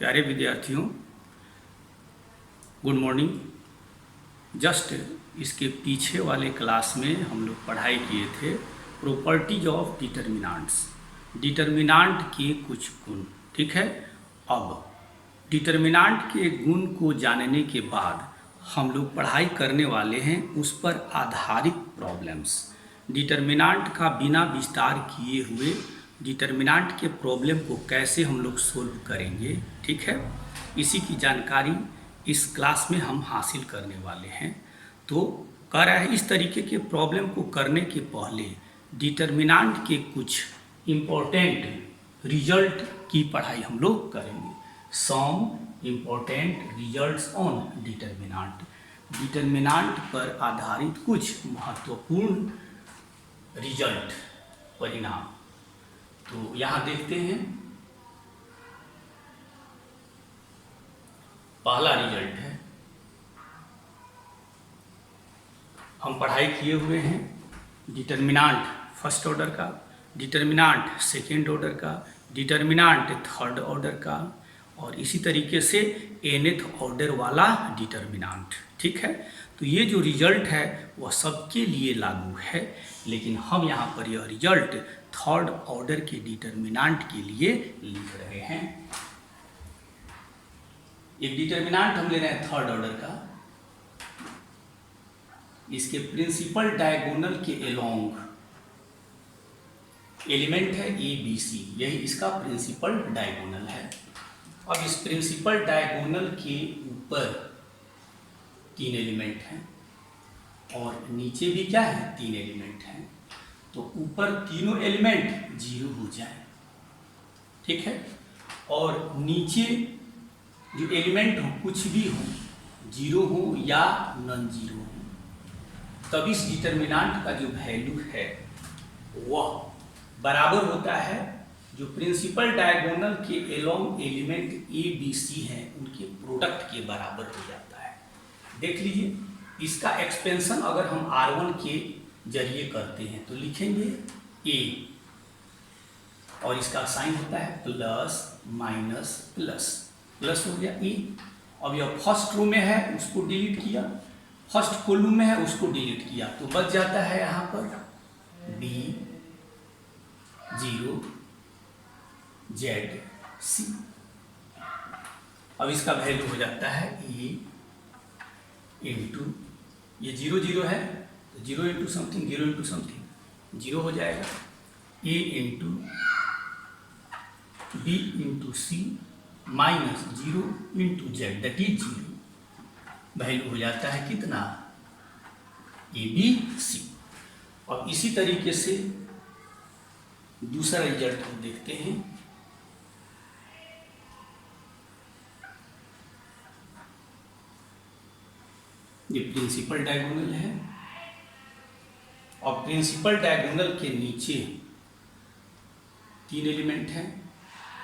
प्यारे विद्यार्थियों, good morning. Just इसके पीछे वाले क्लास में हम लोग पढ़ाई किए थे प्रॉपर्टीज ऑफ डिटर्मिनांट्स, डिटर्मिनांट के कुछ गुण। ठीक है, अब डिटर्मिनांट के गुण को जानने के बाद हम लोग पढ़ाई करने वाले हैं उस पर आधारित प्रॉब्लम्स। डिटर्मिनांट का बिना विस्तार किए हुए डिटर्मिनांट के प्रॉब्लम को कैसे हम लोग सोल्व करेंगे, ठीक है, इसी की जानकारी इस क्लास में हम हासिल करने वाले हैं। तो कह रहा है इस तरीके के प्रॉब्लम को करने के पहले डिटर्मिनांट के कुछ इम्पोर्टेंट रिजल्ट की पढ़ाई हम लोग करेंगे। Some important results on determinant, determinant पर आधारित कुछ महत्वपूर्ण रिजल्ट, परिणाम। तो यहाँ देखते हैं, पहला रिजल्ट है, हम पढ़ाई किए हुए हैं डिटर्मिनांट फर्स्ट ऑर्डर का, डिटर्मिनांट सेकेंड ऑर्डर का, डिटर्मिनांट थर्ड ऑर्डर का, और इसी तरीके से nth ऑर्डर वाला डिटर्मिनांट। ठीक है, तो ये जो रिजल्ट है वह सबके लिए लागू है, लेकिन हम यहाँ पर यह रिजल्ट थर्ड ऑर्डर के डिटर्मिनांट के लिए लिख रहे हैं। एक डिटर्मिनांट हम ले रहे हैं थर्ड ऑर्डर का, इसके प्रिंसिपल डायगोनल के एलोंग एलिमेंट है ए बी सी, यही इसका प्रिंसिपल डायगोनल है। अब इस प्रिंसिपल डायगोनल के ऊपर 3 एलिमेंट हैं और नीचे भी क्या है, 3 एलिमेंट हैं। तो ऊपर तीनों एलिमेंट 0 हो जाए, ठीक है, और नीचे जो एलिमेंट हो कुछ भी हो, 0 हो या नॉन 0 हो, तब इस डिटर्मिनांट का जो वैल्यू है वह बराबर होता है जो प्रिंसिपल डायगोनल के along element A B C हैं उनके प्रोडक्ट के बराबर हो जाता है। देख लीजिए, इसका एक्सपेंशन अगर हम R1 के जरिए करते हैं तो लिखेंगे A और इसका साइन होता है प्लस माइनस प्लस, प्लस हो गया A। अब यह फर्स्ट रो में है उसको डिलीट किया, फर्स्ट कॉलम में है उसको डिलीट किया, तो बच जाता है यहाँ पर B 0 Z C। अब इसका वैल्यू हो जाता है A इंटू, ये 0 0 है तो 0 इंटू समथिंग, 0 इंटू समथिंग 0 हो जाएगा, A into B into C minus 0 into Z that is 0। Value हो जाता है कितना, ABC। और इसी तरीके से दूसरा रिजल्ट हम देखते हैं। ये प्रिंसिपल डायगोनल है और प्रिंसिपल डायगोनल के नीचे 3 एलिमेंट हैं,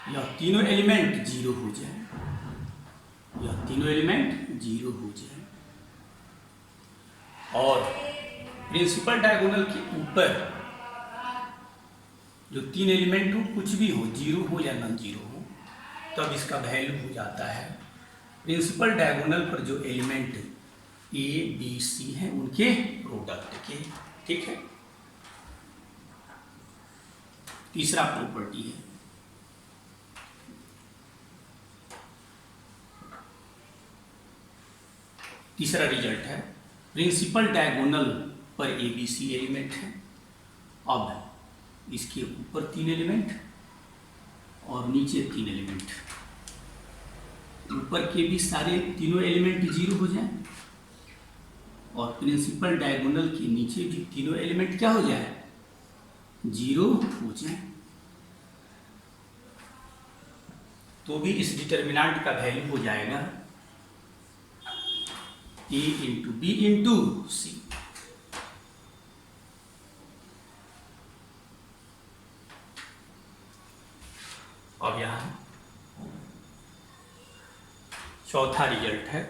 यह तीनों एलिमेंट 0 हो जाए, यह तीनों एलिमेंट 0 हो जाए, और प्रिंसिपल डायगोनल के ऊपर जो 3 एलिमेंट हो कुछ भी हो, 0 हो या नॉन 0 हो, तब इसका वैल्यू हो जाता है प्रिंसिपल डायगोनल पर जो एलिमेंट ए बी सी हैं उनके प्रोडक्ट के। ठीक है, तीसरा प्रॉपर्टी है, तीसरा रिजल्ट है, प्रिंसिपल डायगोनल पर ए बी सी एलिमेंट है। अब इसके ऊपर 3 एलिमेंट और नीचे 3 एलिमेंट, ऊपर के भी सारे तीनों एलिमेंट 0 हो जाए और प्रिंसिपल डायगोनल के नीचे भी तीनों एलिमेंट क्या हो जाए, 0 हो जाए, तो भी इस डिटर्मिनांट का वैल्यू हो जाएगा A into B into C। अब यहां चौथा रिजल्ट है,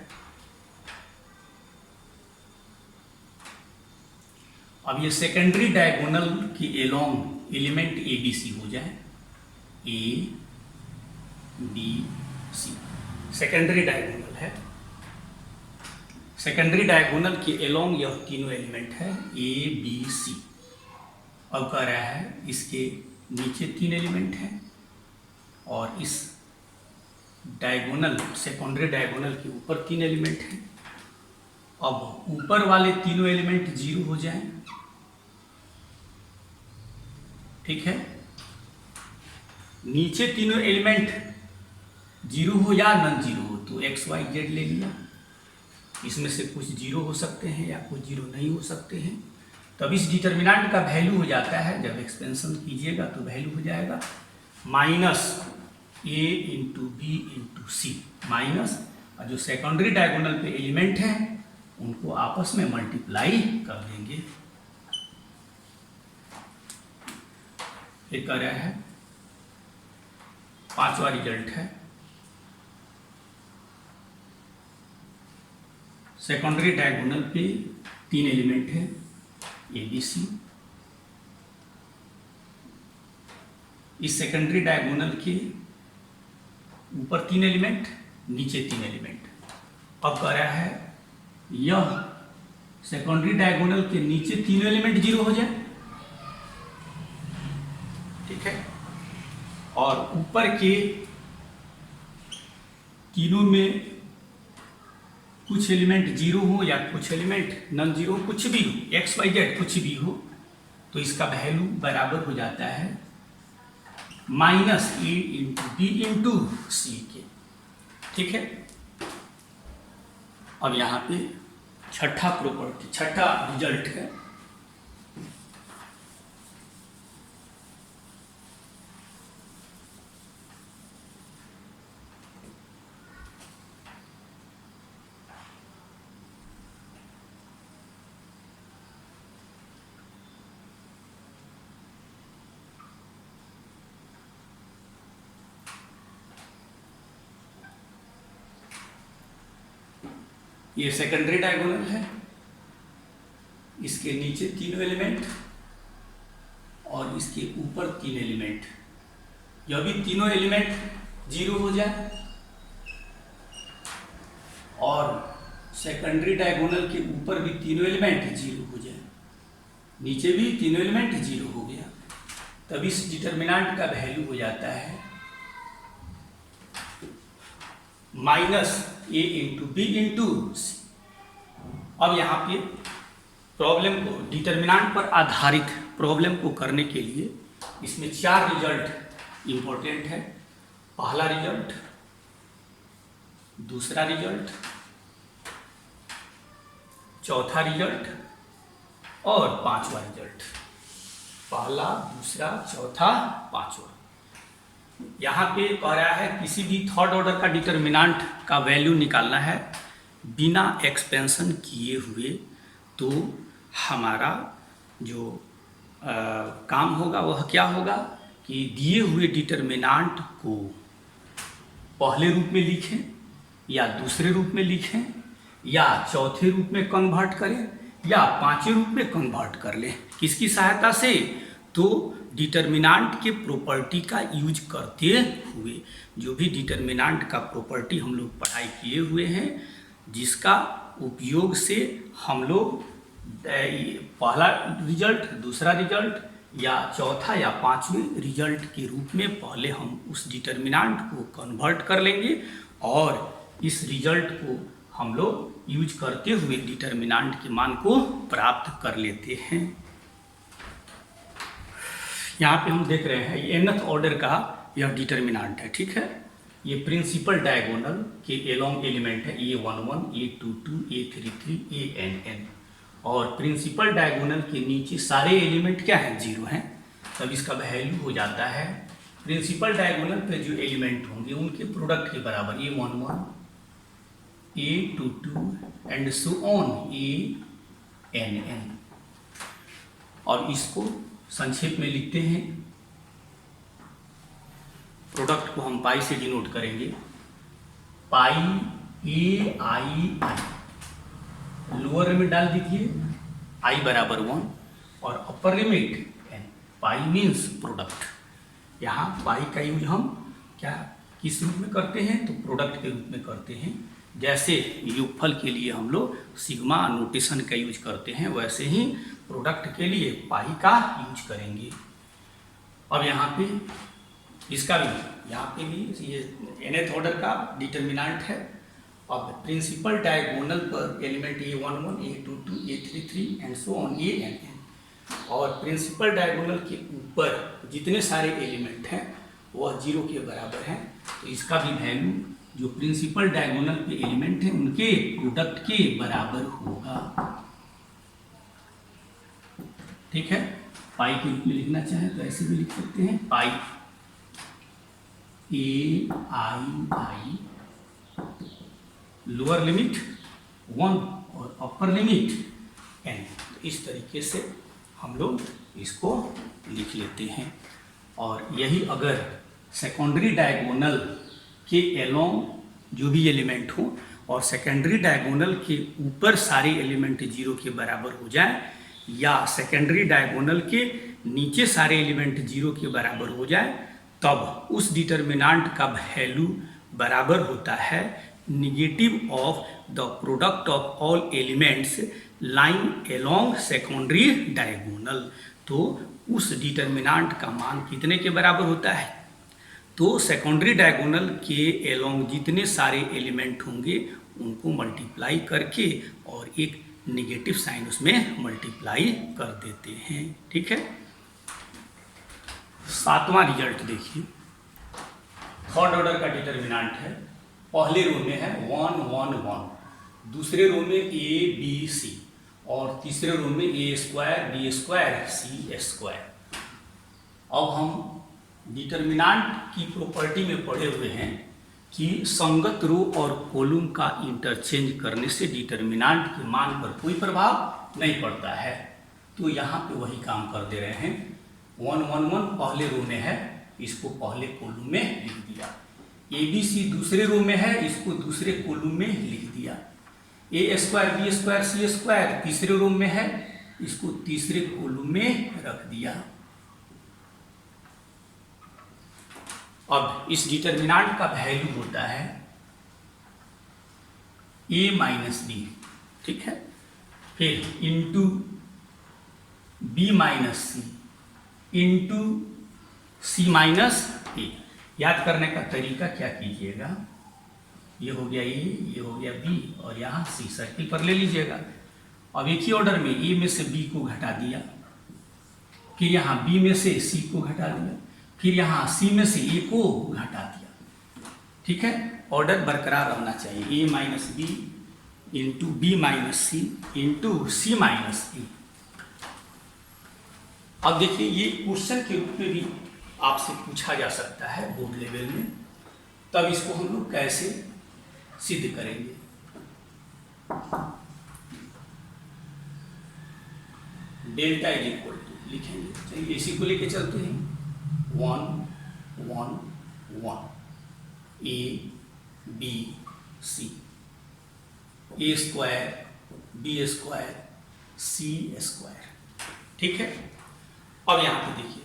अब ये सेकेंडरी डायगोनल की along element A B C हो जाए, A B C secondary diagonal है। सेकेंडरी डायगोनल के एलोंग यह तीनों एलिमेंट है ए बी सी। अब कह रहा है इसके नीचे 3 एलिमेंट हैं और इस डायगोनल सेकेंडरी डायगोनल के ऊपर 3 एलिमेंट हैं। अब ऊपर वाले तीनों एलिमेंट 0 हो जाएं, ठीक है। नीचे तीनों एलिमेंट 0 हो या नॉन 0 हो तो एक्स वाई जेड ले लिया। इसमें से कुछ 0 हो सकते हैं या कुछ 0 नहीं हो सकते हैं। तब इस डिटर्मिनेंट का वैल्यू हो जाता है, जब एक्सपेंशन कीजिएगा तो वैल्यू हो जाएगा माइनस ए इंटू बी इंटू सी माइनस, और जो सेकेंडरी डायगोनल पे एलिमेंट हैं उनको आपस में मल्टीप्लाई कर देंगे। ये कर रहा है 5वां रिजल्ट है। सेकेंडरी डायगोनल पे 3 एलिमेंट है ए बी सी। इस सेकेंडरी डायगोनल के ऊपर 3 एलिमेंट, नीचे 3 एलिमेंट। अब कह रहा है यह सेकेंडरी डायगोनल के नीचे 3 एलिमेंट 0 हो जाए, ठीक है, और ऊपर के तीनों में कुछ एलिमेंट 0 हो या कुछ एलिमेंट नॉन 0, कुछ भी हो, एक्स वाई जेड कुछ भी हो, तो इसका वैल्यू बराबर हो जाता है माइनस ए इंटू बी इंटू सी के, ठीक है। अब यहाँ पे छठा प्रॉपर्टी, छठा रिजल्ट है। ये सेकेंडरी डायगोनल है, इसके नीचे 3 एलिमेंट और इसके ऊपर 3 एलिमेंट। यह भी तीनों एलिमेंट 0 हो जाए और सेकेंडरी डायगोनल के ऊपर भी तीनों एलिमेंट 0 हो जाए, नीचे भी तीनों एलिमेंट 0 हो गया, तब इस डिटर्मिनेंट का वैल्यू हो जाता है माइनस ए इंटू बी इंटू सी। अब यहाँ पे प्रॉब्लम को, डिटर्मिनेंट पर आधारित प्रॉब्लम को करने के लिए इसमें 4 रिजल्ट इंपॉर्टेंट है। पहला रिजल्ट, दूसरा रिजल्ट, चौथा रिजल्ट और 5वां रिजल्ट। पहला, दूसरा, चौथा, 5वां। यहाँ पे कह रहा है किसी भी थर्ड ऑर्डर का डिटर्मिनेंट का वैल्यू निकालना है बिना एक्सपेंशन किए हुए, तो हमारा जो काम होगा वह क्या होगा कि दिए हुए डिटर्मिनेंट को पहले रूप में लिखें या दूसरे रूप में लिखें या चौथे रूप में कन्वर्ट करें या 5वें रूप में कन्वर्ट कर लें। किसकी सहायता से? तो डिटर्मिनेंट के प्रॉपर्टी का यूज करते हुए, जो भी डिटर्मिनेंट का प्रॉपर्टी हम लोग पढ़ाई किए हुए हैं, जिसका उपयोग से हम लोग पहला रिजल्ट, दूसरा रिजल्ट या चौथा या 5वें रिजल्ट के रूप में पहले हम उस डिटर्मिनेंट को कन्वर्ट कर लेंगे और इस रिजल्ट को हम लोग यूज करते हुए डिटर्मिनेंट के मान को प्राप्त कर लेते हैं। यहाँ पे हम देख रहे हैं ये nth ऑर्डर का यह डिटर्मिनेंट है, ठीक है। ये प्रिंसिपल डायगोनल के एलोंग एलिमेंट है A11, A22, A33, ANN, और प्रिंसिपल डायगोनल के नीचे सारे एलिमेंट क्या हैं? 0 हैं। तब इसका वैल्यू हो जाता है प्रिंसिपल डायगोनल पे जो एलिमेंट होंगे उनके प्रोडक्ट के बराबर, A11, A22 and so on ANN। और इसको संक्षेप में लिखते हैं, प्रोडक्ट को हम पाई से डिनोट करेंगे, पाई AI, लोअर लिमिट डाल दीजिए I बराबर 1 और अपर लिमिट n। पाई मीन्स प्रोडक्ट। यहाँ पाई का यूज हम क्या किस रूप में करते हैं, तो प्रोडक्ट के रूप में करते हैं। जैसे योगफल के लिए हम लोग सिग्मा नोटेशन का यूज करते हैं, वैसे ही प्रोडक्ट के लिए पाई का यूज करेंगे। अब यहाँ पे इसका भी, यहाँ पे भी ये nth ऑर्डर का डिटर्मिनेंट है। अब प्रिंसिपल डायगोनल पर element A11, A22, A33 and so on ANN, और प्रिंसिपल डायगोनल के ऊपर जितने सारे एलिमेंट हैं वह 0 के बराबर हैं। तो इसका भी वैल्यू जो प्रिंसिपल डायगोनल पे एलिमेंट हैं उनके प्रोडक्ट के बराबर होगा। ठीक है, पाई के रूप में लिखना चाहें तो ऐसे भी लिख सकते हैं, पाई AI लोअर लिमिट 1 और अपर लिमिट n। तो इस तरीके से हम लोग इसको लिख लेते हैं। और यही अगर सेकेंडरी डायगोनल के एलोंग जो भी एलिमेंट हो और सेकेंडरी डायगोनल के ऊपर सारे एलिमेंट 0 के बराबर हो जाए, या सेकेंडरी डायगोनल के नीचे सारे एलिमेंट 0 के बराबर हो जाए, तब उस डिटर्मिनेंट का वैल्यू बराबर होता है negative of the product of all elements line along secondary diagonal. तो उस डिटर्मिनेंट का मान कितने के बराबर होता है, तो सेकेंडरी डायगोनल के एलोंग जितने सारे एलिमेंट होंगे उनको मल्टीप्लाई करके और एक नेगेटिव साइन उसमें मल्टीप्लाई कर देते हैं। ठीक है, सातवां रिजल्ट देखिए, थर्ड ऑर्डर का डिटर्मिनेंट है। पहले रो में है 1 1 1, दूसरे रो में A B C, और तीसरे रो में A square B square C square. अब हम डिटर्मिनेंट की प्रॉपर्टी में पढ़े हुए हैं कि संगत रो और कॉलम का इंटरचेंज करने से डिटर्मिनेंट के मान पर कोई प्रभाव नहीं पड़ता है। तो यहाँ पे वही काम कर दे रहे हैं। 1 1 1 पहले रो में है, इसको पहले कॉलम में लिख दिया। ABC दूसरे रो में है, इसको दूसरे कॉलम में लिख दिया। A square B square C square तीसरे रो में है, इसको तीसरे कॉलम में रख दिया। अब इस डिटर्मिनेंट का वैल्यू होता है A माइनस B, ठीक है, फिर into B minus C into C minus A। याद करने का तरीका क्या कीजिएगा, ये हो गया A, ये हो गया B, और यहाँ C सर्किल पर ले लीजिएगा। अब एक ही ऑर्डर में A में से B को घटा दिया, फिर यहाँ B में से C को घटा दिया, फिर यहाँ C में से A को घटा दिया। ठीक है, ऑर्डर बरकरार रहना चाहिए, A minus B into B minus C into C minus A। अब देखिए, ये क्वेश्चन के रूप में भी आपसे पूछा जा सकता है बोर्ड लेवल में, तब इसको हम लोग कैसे सिद्ध करेंगे। डेल्टा इज इक्वल टू लिखेंगे, चलिए इसी को लेके चलते हैं। 1 1 1 A B C, A square B square C square. ठीक है, अब यहाँ पे देखिए,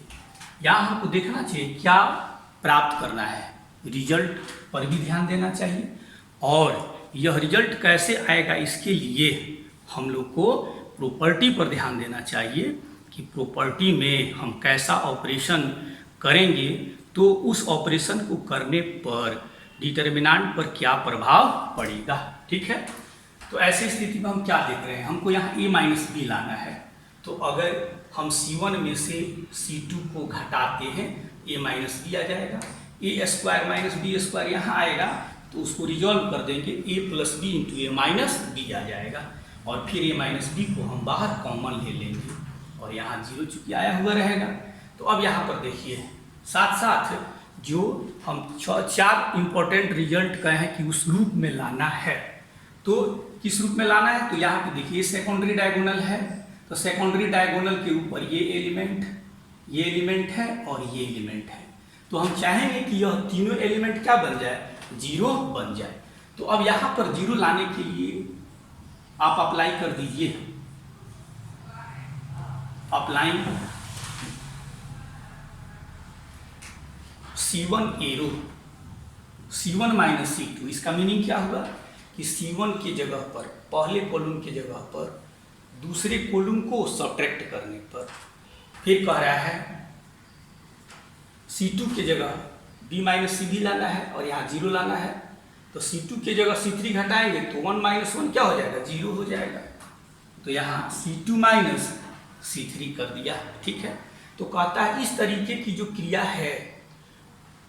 यहाँ हमको देखना चाहिए क्या प्राप्त करना है, रिजल्ट पर भी ध्यान देना चाहिए, और यह रिजल्ट कैसे आएगा इसके लिए हम लोग को प्रॉपर्टी पर ध्यान देना चाहिए कि प्रॉपर्टी में हम कैसा ऑपरेशन करेंगे तो उस ऑपरेशन को करने पर डिटर्मिनेंट पर क्या प्रभाव पड़ेगा। ठीक है, तो ऐसी स्थिति में हम क्या देख रहे हैं, हमको यहाँ A माइनस B लाना है। तो अगर हम C1 में से C2 को घटाते हैं, A माइनस B आ जाएगा, A square minus B square यहाँ आएगा, तो उसको रिजॉल्व कर देंगे, A plus B into A minus B आ जाएगा, और फिर A माइनस B को हम बाहर कॉमन ले लेंगे, और यहाँ 0 चूंकि आया हुआ रहेगा। तो अब यहाँ पर देखिए, साथ साथ जो हम 4 इंपॉर्टेंट रिजल्ट कहे हैं कि उस रूप में लाना है, तो किस रूप में लाना है, तो यहाँ पे देखिए सेकेंडरी डायगोनल है, तो सेकेंडरी डायगोनल के ऊपर ये एलिमेंट है और ये एलिमेंट है। तो हम चाहेंगे कि यह तीनों एलिमेंट क्या बन जाए, 0 बन जाए। तो अब यहाँ पर 0 लाने के लिए आप अप्लाई कर दीजिए, applying C1 arrow C1 minus C2। इसका मीनिंग क्या हुआ कि C1 की जगह पर, पहले कॉलम की जगह पर दूसरे कॉलम को सब्ट्रैक्ट करने पर, फिर कह रहा है C2 की जगह B माइनस C भी लाना है और यहाँ 0 लाना है। तो C2 की जगह C3 घटाएंगे तो 1 माइनस 1 क्या हो जाएगा, 0 हो जाएगा। तो यहाँ C2 माइनस C3 कर दिया, ठीक है। तो कहता है इस तरीके की जो क्रिया है,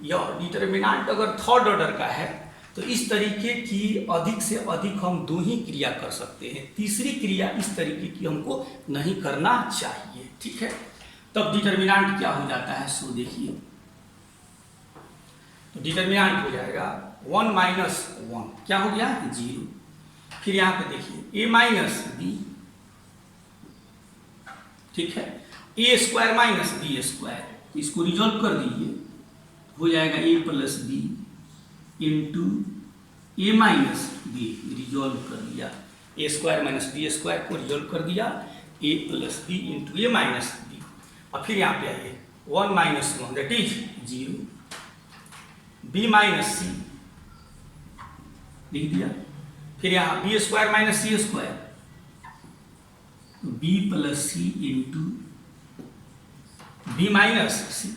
यह डिटर्मिनेंट अगर थर्ड ऑर्डर का है तो इस तरीके की अधिक से अधिक हम 2 ही क्रिया कर सकते हैं। तीसरी क्रिया इस तरीके की हमको नहीं करना चाहिए, ठीक है। तब डिटर्मिनेंट क्या हो जाता है, सो देखिए। तो डिटर्मिनेंट हो जाएगा 1 माइनस 1, क्या हो गया, 0। फिर यहाँ पे देखिए a माइनस b, ठीक है, a square minus b square. इसको रिजॉल्व कर दीजिए, हो जाएगा a plus B into A minus B. Resolve कर दिया, a square minus B square को रिजॉल्व कर दिया, a plus B into A minus B. और फिर यहाँ पे आइए 1 minus 1 that is 0, b minus C लिख दिया। फिर यहाँ बी स्क्वायर माइनस सी स्क्वायर, बी प्लस सी इंटू बी माइनस सी।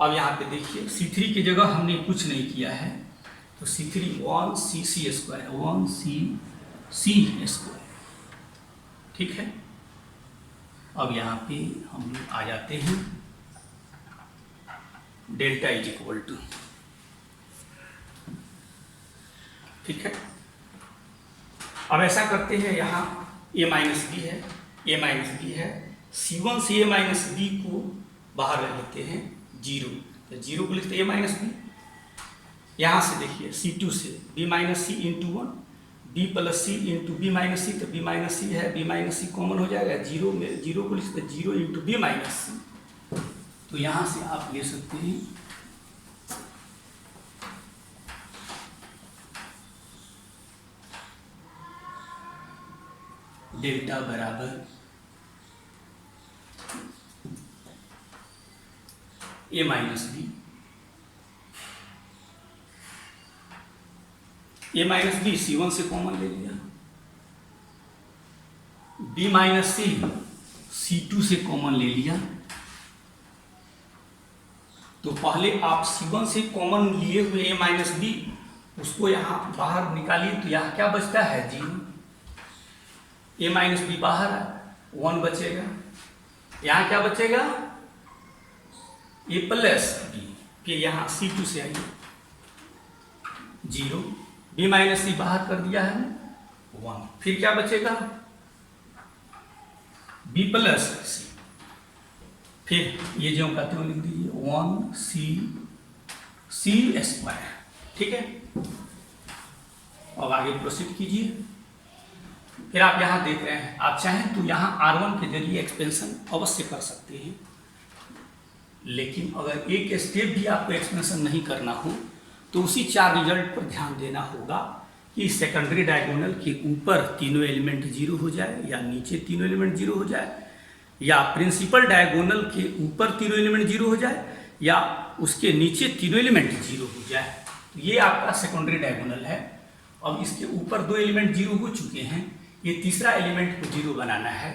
अब यहाँ पे देखिए C3 की जगह हमने कुछ नहीं किया है, तो C3 1 सी सी स्क्वायर, 1 सी सी स्क्वायर, ठीक है। अब यहाँ पे हम आ जाते हैं डेल्टा इज इक्वल टू, ठीक है। अब ऐसा करते हैं, यहाँ a माइनस बी है, a माइनस बी है, C1 से a माइनस बी को बाहर रख लेते हैं 0, तो 0 को लिखते a माइनस बी। यहाँ से देखिए C2 से b minus C into 1, b plus सी इंटू बी माइनस सी, तो b माइनस सी है, b माइनस सी कॉमन हो जाएगा, 0 में 0 को लिखते 0 इंटू बी माइनस सी। तो यहाँ से आप ले सकते हैं डेल्टा बराबर a minus B, a minus B C1 से कॉमन ले लिया, b माइनस सी C2 से कॉमन ले लिया। तो पहले आप C1 से कॉमन लिए हुए a माइनस बी उसको यहाँ बाहर निकालिए, तो यहाँ क्या बचता है, 0। a माइनस बी बाहर 1 बचेगा, यहाँ क्या बचेगा, a प्लस बी। फिर यहाँ C2 से आइए 0, b माइनस सी बाहर कर दिया है 1, फिर क्या बचेगा, b प्लस सी। फिर ये जो कहते हो लिख दीजिए 1 सी सी स्क्वायर, ठीक है। अब आगे प्रोसीड कीजिए। फिर आप यहाँ देख रहे हैं, आप चाहें तो यहाँ R1 के जरिए एक्सपेंशन अवश्य कर सकते हैं, लेकिन अगर एक स्टेप भी आपको एक्सपेंशन नहीं करना हो तो उसी 4 रिजल्ट पर ध्यान देना होगा कि सेकेंडरी डायगोनल के ऊपर तीनों एलिमेंट 0 हो जाए या नीचे तीनों एलिमेंट 0 हो जाए, या प्रिंसिपल डायगोनल के ऊपर तीनों एलिमेंट 0 हो जाए या उसके नीचे तीनों एलिमेंट 0 हो जाए। तो ये आपका सेकेंडरी डायगोनल है। अब इसके ऊपर 2 एलिमेंट 0 हो चुके हैं, ये तीसरा एलिमेंट को 0 बनाना है,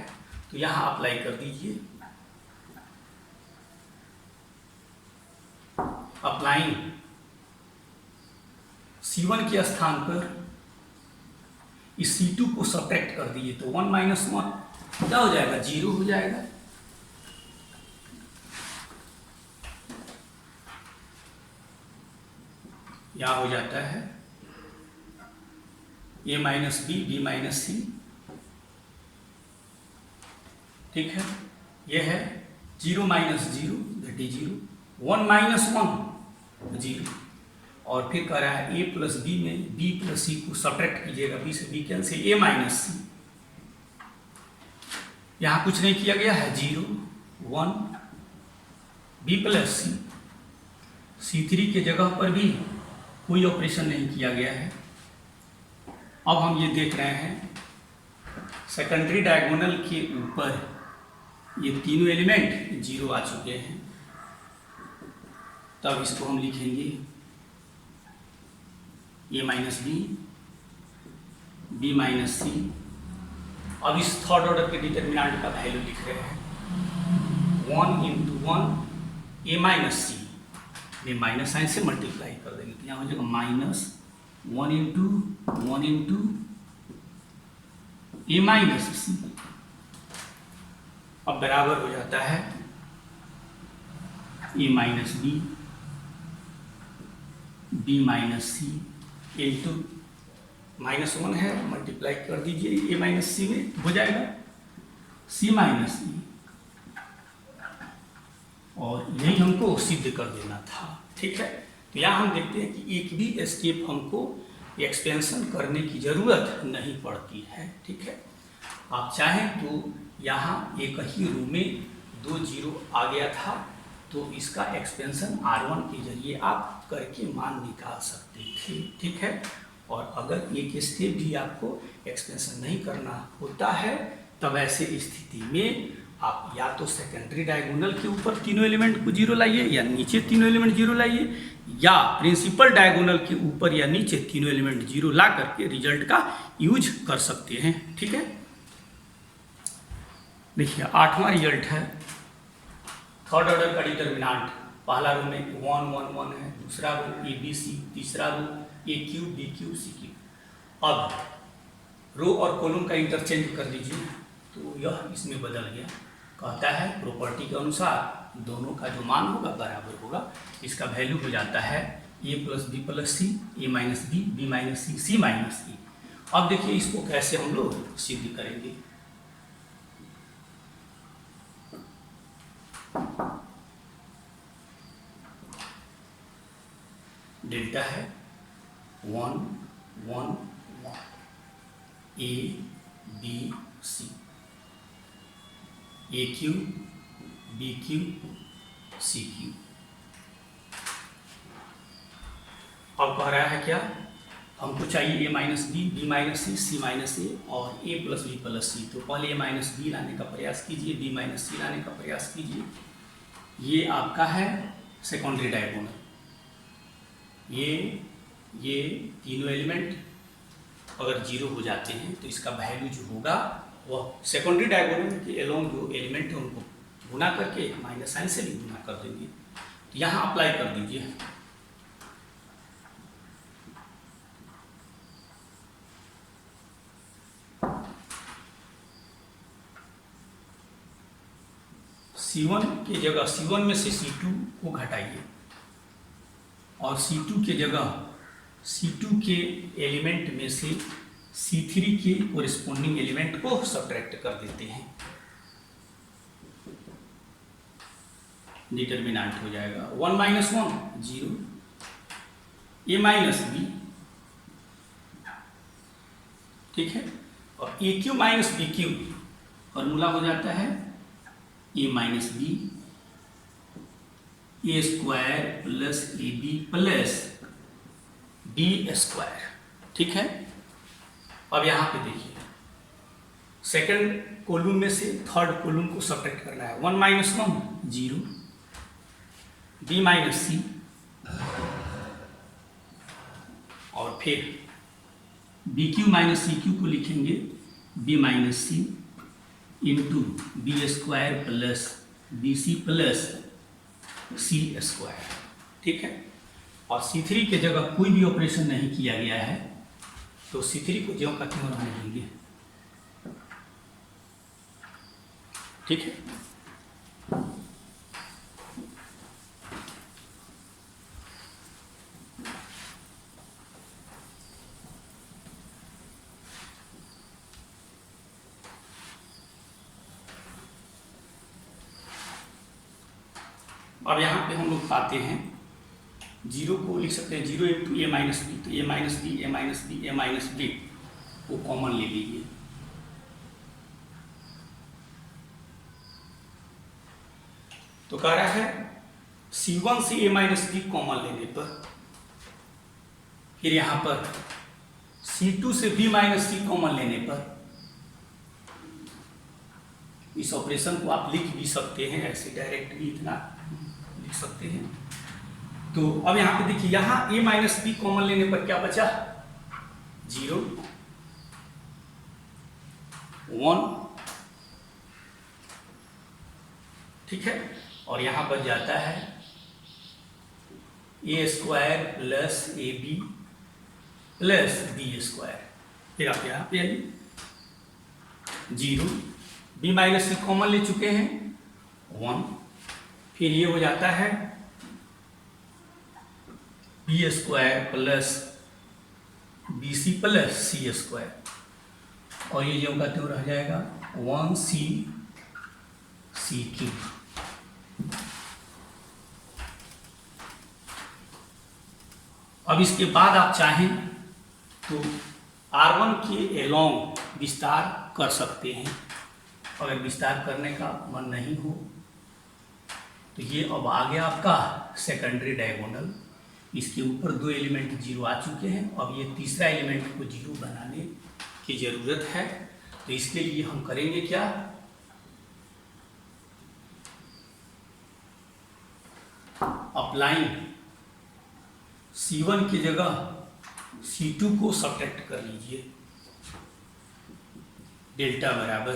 तो यहाँ अप्लाई कर दीजिए। अप्लाइंग C1 के स्थान पर इस C2 को सब्ट्रैक्ट कर दिए, तो 1 माइनस 1 क्या हो जाएगा, 0 हो जाएगा। यहाँ हो जाता है a minus B, B minus C, ठीक है। यह है 0 माइनस 0 दैट इज 0, 1 माइनस 1 0, और फिर कह रहा है a प्लस बी में b प्लस सी को सब्ट्रैक्ट कीजिएगा, b से b cancel, a minus c. यहाँ कुछ नहीं किया गया है, 0 1 b प्लस सी, C3 के जगह पर भी कोई ऑपरेशन नहीं किया गया है। अब हम ये देख रहे हैं सेकेंडरी डायगोनल के ऊपर ये तीनों एलिमेंट 0 आ चुके हैं, तब इसको हम लिखेंगे ए minus B, B minus C. अब इस थर्ड ऑर्डर के डिटर्मिनेंट का वैल्यू लिख रहे हैं 1 इंटू 1 ए माइनस सी, ये माइनस साइन से मल्टीप्लाई कर देंगे तो यहाँ हो जाएगा माइनस 1 इंटू ए माइनस सी। अब बराबर हो जाता है ए minus B, B minus C into -1 है, मल्टीप्लाई कर दीजिए ए माइनस सी में, हो जाएगा सी माइनस ई, और यही हमको सिद्ध कर देना था। ठीक है, तो यहाँ हम देखते हैं कि एक भी स्टेप हमको एक्सपेंशन करने की जरूरत नहीं पड़ती है। ठीक है, आप चाहें तो यहाँ एक ही रो में 2 जीरो आ गया था तो इसका एक्सपेंशन R1 के जरिए आप करके मान निकाल सकते थे। ठीक है, और अगर एक स्टेप भी आपको एक्सपेंशन नहीं करना होता है तब ऐसे स्थिति में आप या तो सेकेंडरी डायगोनल के ऊपर तीनों एलिमेंट को जीरो लाइए या नीचे तीनों एलिमेंट जीरो लाइए, या प्रिंसिपल डायगोनल के ऊपर या नीचे तीनों एलिमेंट जीरो ला करके रिजल्ट का यूज कर सकते हैं। ठीक है, देखिए 8वां रिजल्ट है थर्ड ऑर्डर का डिटर्मिनेंट। पहला रो में 1 1 1 है, दूसरा रो ए बी सी, तीसरा row A cube B cube C cube. अब रो और कॉलम का इंटरचेंज कर दीजिए तो यह इसमें बदल गया। कहता है प्रॉपर्टी के अनुसार दोनों का जो मान होगा बराबर होगा। इसका वैल्यू हो जाता है ए plus B plus C, a minus B, B minus C, C minus ई। अब देखिए इसको कैसे हम लोग सिद्ध करेंगे। डेल्टा है 1 1 1 A B C, A cube B cube C cube. अब कह रहा है क्या, हमको चाहिए A minus B, B minus C, C minus A और A plus B plus C. तो पहले ए माइनस बी लाने का प्रयास कीजिए, बी माइनस सी लाने का प्रयास कीजिए। ये आपका है सेकेंडरी डायगोनल। ये तीनों एलिमेंट अगर जीरो हो जाते हैं तो इसका वैल्यू जो होगा वह सेकेंडरी डायगोनल के एलोंग जो एलिमेंट है उनको गुना करके माइनस साइन से भी गुना कर देंगे। तो यहाँ अप्लाई कर दीजिए। C1 की जगह C1 में से C2 को घटाइए और C2 के जगह C2 के एलिमेंट में से C3 के कोरिस्पोंडिंग एलिमेंट को सब्ट्रैक्ट कर देते हैं। डिटर्मिनेंट हो जाएगा 1 माइनस 1 0, ए माइनस बी। ठीक है, और A cube minus B cube formula हो जाता है ए minus B A square plus A B plus B square. ठीक है, अब यहाँ पे देखिए सेकंड कॉलम में से थर्ड कॉलम को सब्ट्रैक्ट करना है। 1 माइनस 1 0, बी माइनस सी, और फिर बी क्यू माइनस सी क्यू को लिखेंगे B minus C into B square plus B C plus सी स्क्वायर। ठीक है, और C3 के जगह कोई भी ऑपरेशन नहीं किया गया है तो C3 को ज्यों का त्यों रहने देंगे। ठीक है, अब यहाँ पे हम लोग पाते हैं जीरो को लिख सकते हैं 0 इंटू ए माइनस बी। तो ए minus B a minus B a minus B को कॉमन ले लीजिए। तो कह रहा है C1 से ए माइनस बी कॉमन लेने पर, फिर यहाँ पर C2 से बी माइनस सी कॉमन लेने पर, इस ऑपरेशन को आप लिख भी सकते हैं ऐसे डायरेक्ट भी इतना लिख सकते हैं। तो अब यहाँ पे देखिए, यहाँ a माइनस बी कॉमन लेने पर क्या बचा, 0 1, ठीक है। और यहाँ बच जाता है a square plus A B plus B square. फिर आप यहाँ पे आइए, 0 b माइनस सी कॉमन ले चुके हैं 1, फिर ये हो जाता है B square plus B C plus सी स्क्वायर, और ये जो का त्यों रह जाएगा 1c सी क्यूब। अब इसके बाद आप चाहें तो R1 के एलोंग विस्तार कर सकते हैं। अगर विस्तार करने का मन नहीं हो तो ये अब आ गया आपका सेकेंडरी डायगोनल। इसके ऊपर 2 एलिमेंट 0 आ चुके हैं, अब ये तीसरा एलिमेंट को 0 बनाने की ज़रूरत है। तो इसके लिए हम करेंगे क्या, अप्लाइंग C1 की जगह C2 को सब्ट्रैक्ट कर लीजिए, डेल्टा बराबर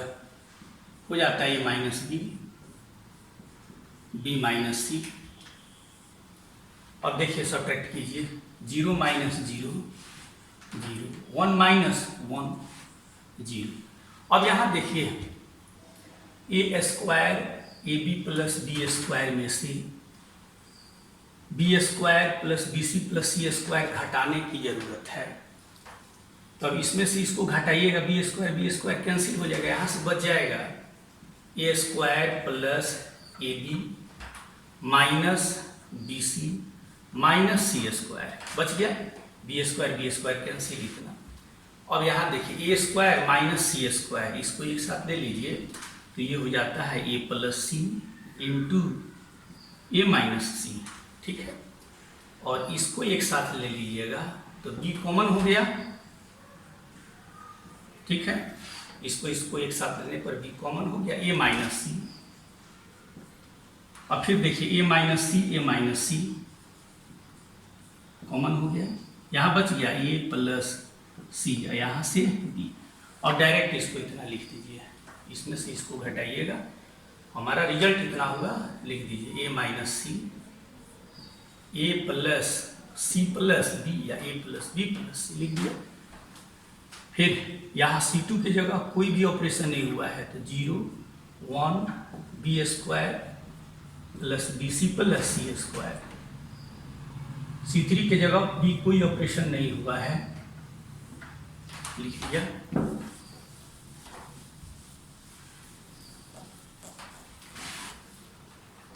हो जाता है a minus B, b minus C. अब देखिए सब्ट्रैक्ट कीजिए, 0 माइनस 0 0, 1 माइनस 1 0। अब यहाँ देखिए a square A B plus B square में से B square plus B C plus सी स्क्वायर घटाने की जरूरत है। तो अब इसमें से इसको घटाइएगा, बी स्क्वायर कैंसिल हो जाएगा, यहाँ से बच जाएगा a square plus A b minus b c minus C square, बच गया बी स्क्वायर कैंसिल इतना। अब यहाँ देखिए a square minus C square, इसको एक साथ ले लीजिए तो ये हो जाता है ए प्लस सी इंटू ए माइनस सी, ठीक है। और इसको एक साथ ले लीजिएगा तो बी कॉमन हो गया, ठीक है। इसको एक साथ लेने पर बी कॉमन हो गया, ए माइनस सी। अब फिर देखिए ए माइनस सी कॉमन हो गया, यहाँ बच गया ए प्लस सी, यहाँ से बी। और डायरेक्ट इसको इतना लिख दीजिए, इसमें से इसको घटाइएगा, हमारा रिजल्ट इतना होगा, लिख दीजिए ए माइनस सी ए प्लस सी प्लस बी या ए प्लस बी प्लस सी लिख दिया। फिर यहाँ C2 की जगह कोई भी ऑपरेशन नहीं हुआ है तो 0 1 b square plus B C plus सी स्क्वायर। C3 की जगह भी कोई ऑपरेशन नहीं हुआ है, लिख दिया।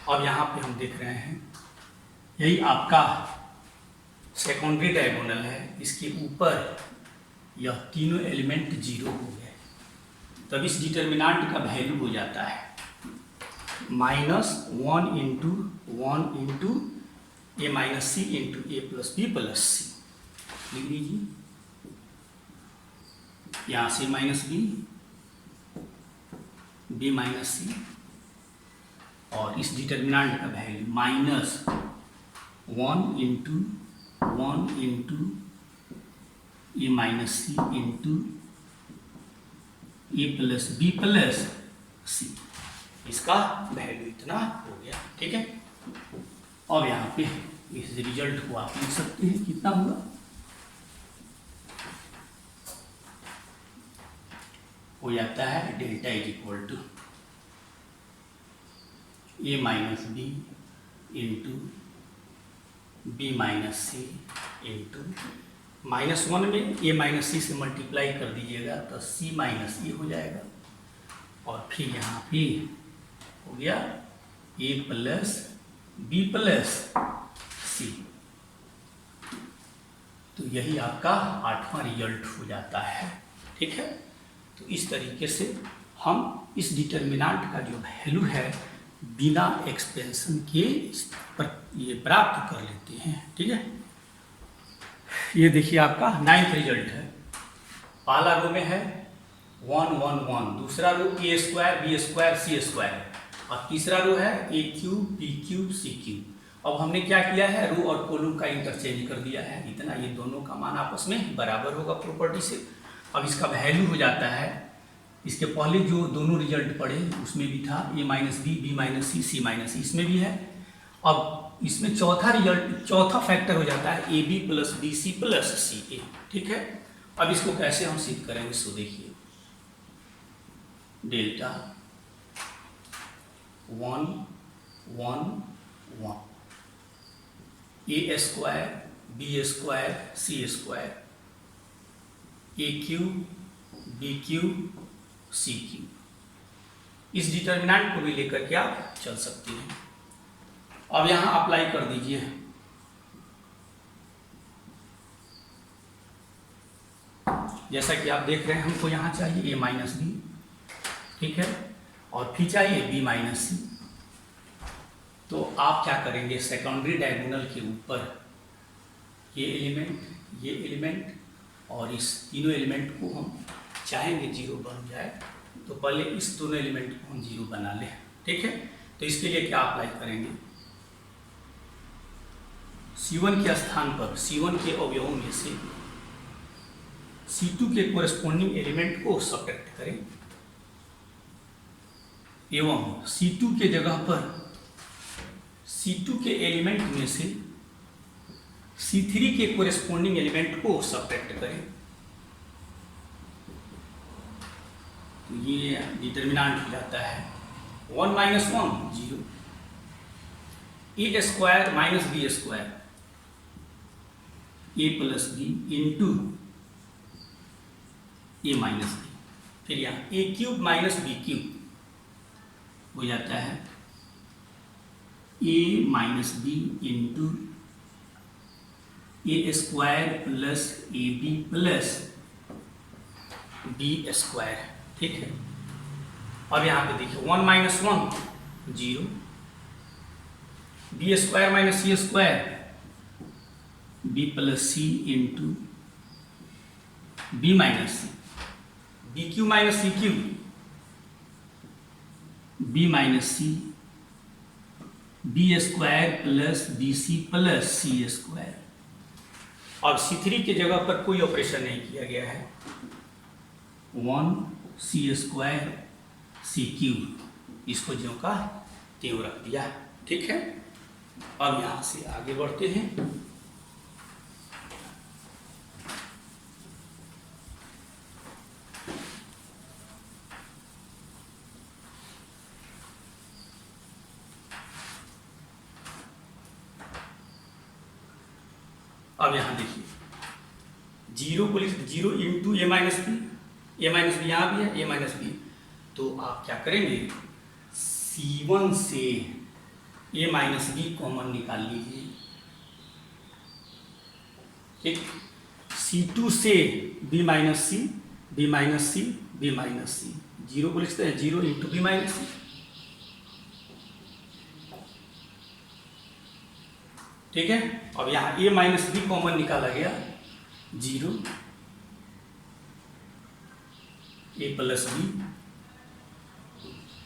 अब यहाँ पे हम देख रहे हैं यही आपका सेकेंडरी डायगोनल है, इसके ऊपर यह तीनों एलिमेंट 0 हो गए, तब इस डिटर्मिनेंट का वैल्यू हो जाता है -1 इंटू 1 इंटू ए माइनस सी इंटू ए प्लस बी प्लस सी। लिख लीजिए, यहाँ से माइनस बी माइनस सी, और इस डिटर्मिनेंट का वैल्यू -1 इंटू ए माइनस सी इंटू ए प्लस बी प्लस सी, इसका वैल्यू इतना हो गया, ठीक है। और यहाँ पे इस रिजल्ट को आप लिख सकते हैं, कितना हुआ, हो जाता है delta is equal to A minus B into B minus C into -1 में ए माइनस सी से मल्टीप्लाई कर दीजिएगा तो सी माइनस ए हो जाएगा, और फिर यहाँ पे हो गया ए प्लस बी प्लस सी। तो यही आपका 8वां रिजल्ट हो जाता है, ठीक है। तो इस तरीके से हम इस डिटर्मिनेंट का जो वैल्यू है बिना एक्सपेंशन के ये प्राप्त कर लेते हैं, ठीक है। ये देखिए आपका 9th रिजल्ट है, पहला रो में है 1 1 1, दूसरा रो ए स्क्वायर बी स्क्वायर सी स्क्वायर, और तीसरा रो है a cube B cube C cube, अब हमने क्या किया है, रो और कॉलम का इंटरचेंज कर दिया है इतना, ये दोनों का मान आपस में बराबर होगा प्रॉपर्टी से। अब इसका वैल्यू हो जाता है, इसके पहले जो दोनों रिजल्ट पढ़े उसमें भी था a minus B, B minus C, C minus c, इसमें भी है। अब इसमें चौथा रिजल्ट, चौथा फैक्टर हो जाता है a B plus B C plus C a. ठीक है, अब इसको कैसे हम सिद्ध करेंगे, सो देखिए, डेल्टा 1 1 1 ए स्क्वायर बी स्क्वायर सी स्क्वायर ए cube B cube C cube. इस डिटर्मिनेंट को भी लेकर के आप चल सकते हैं। अब यहां अप्लाई कर दीजिए, जैसा कि आप देख रहे हैं, हमको यहां चाहिए a माइनस बी, ठीक है, और फिर चाहिए b माइनस सी। तो आप क्या करेंगे, सेकेंडरी डायगोनल के ऊपर ये एलिमेंट और इस तीनों एलिमेंट को हम चाहेंगे जीरो बन जाए, तो पहले इस दोनों एलिमेंट को हम जीरो बना लें। ठीक है, तो इसके लिए क्या अप्लाई करेंगे, C1 के स्थान पर C1 के अवयवों में से C2 के कोरेस्पोंडिंग एलिमेंट को सब्ट्रैक्ट करें, एवं C2 के जगह पर C2 के एलिमेंट में से C3 के कोरेस्पोंडिंग एलिमेंट को सब्ट्रैक्ट करें। तो ये डिटर्मिनेंट हो जाता है 1 minus 1 0, a square minus B square a plus B into A minus b, फिर यहाँ a cube minus b cube हो जाता है ए minus B into a square plus A B plus B square. ठीक है, अब यहाँ पे देखिए 1 माइनस 1 0, बी स्क्वायर माइनस सी स्क्वायर बी प्लस सी into B minus c, b cube minus सी cube b minus c, b square plus B C plus सी square. और C3 के जगह पर कोई ऑपरेशन नहीं किया गया है, 1 सी स्क्वायर सी क्यूब, इसको ज्यों का त्यों रख दिया। ठीक है, अब यहां से आगे बढ़ते हैं। अब यहां देखिए, जीरो को लिख, zero into A minus B, a minus B यहाँ भी है, ए माइनस बी, तो आप क्या करेंगे, C1 से ए माइनस बी कॉमन निकाल लीजिए। ठीक, C2 से B minus c, B minus c, B minus सी, जीरो को लिखते हैं, zero into B minus C. ठीक है, अब यहाँ ए माइनस बी कॉमन निकाला गया, zero A plus B,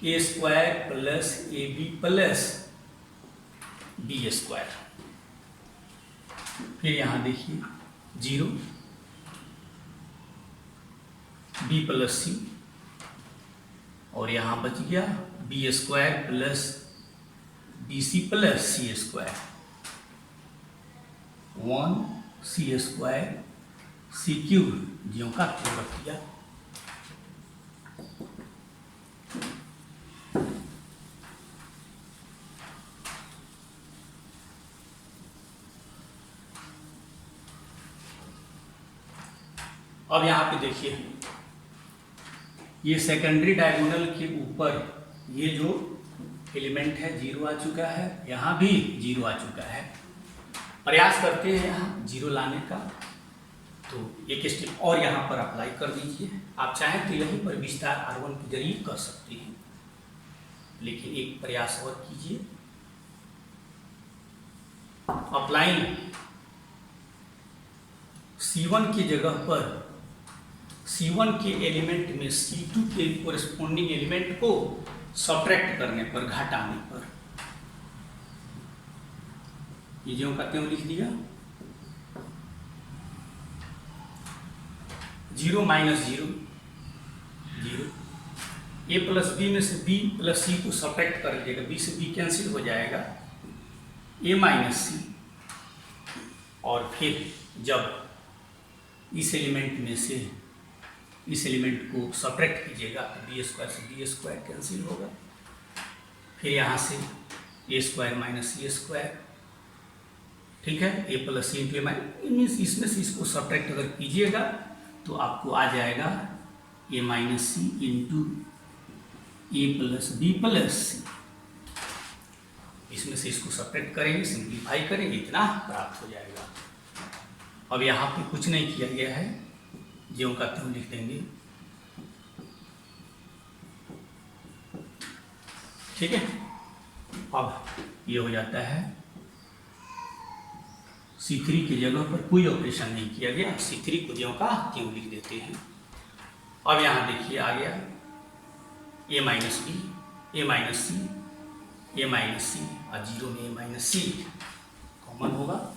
A square plus A B plus B square. फिर यहां देखिए, जीरो बी प्लस सी, और यहां बच गया b square plus B C plus सी square, 1 c square c cube ज्यों का त्यों रख दिया। अब यहाँ पे देखिए, ये सेकेंडरी डायगोनल के ऊपर ये जो एलिमेंट है जीरो आ चुका है, यहाँ भी जीरो आ चुका है। प्रयास करते हैं यहाँ जीरो लाने का, तो एक स्टेप और यहाँ पर अप्लाई कर दीजिए। आप चाहें तो यहीं पर विस्तार R1 के जरिए कर सकते हैं, लेकिन एक प्रयास और कीजिए। अप्लाई C1 की जगह पर C1 के एलिमेंट में C2 के कोरेस्पोंडिंग एलिमेंट को सब्ट्रैक्ट करने पर, घटाने पर ये ज्यों का त्यों लिख दिया, 0 माइनस 0 0, ए प्लस बी में से बी प्लस सी को सब्ट्रैक्ट कर लीजिएगा, बी से बी कैंसिल हो जाएगा, ए माइनस सी, और फिर जब इस एलिमेंट में से इस एलिमेंट को सब्ट्रैक्ट कीजिएगा तो बी स्क्वायर से बी स्क्वायर कैंसिल होगा, फिर यहाँ से ए स्क्वायर माइनस सी स्क्वायर, ठीक है, ए प्लस सी इंटू ए माइनस, मीन्स इसमें से इसको सब्ट्रैक्ट अगर कीजिएगा तो आपको आ जाएगा ए माइनस सी इंटू ए प्लस बी प्लस सी, इसमें से इसको सब्ट्रैक्ट करेंगे, सिंप्लीफाई करेंगे, इतना प्राप्त हो जाएगा। अब यहाँ पे कुछ नहीं किया गया है, ज्यों का त्यों लिख देंगे, ठीक है। अब ये हो जाता है C3 की जगह पर कोई ऑपरेशन नहीं किया गया, C3 को ज्यों का त्यों लिख देते हैं। अब यहाँ देखिए आ गया a minus B, a minus C, a minus सी, और 0 में ए माइनस सी कॉमन होगा,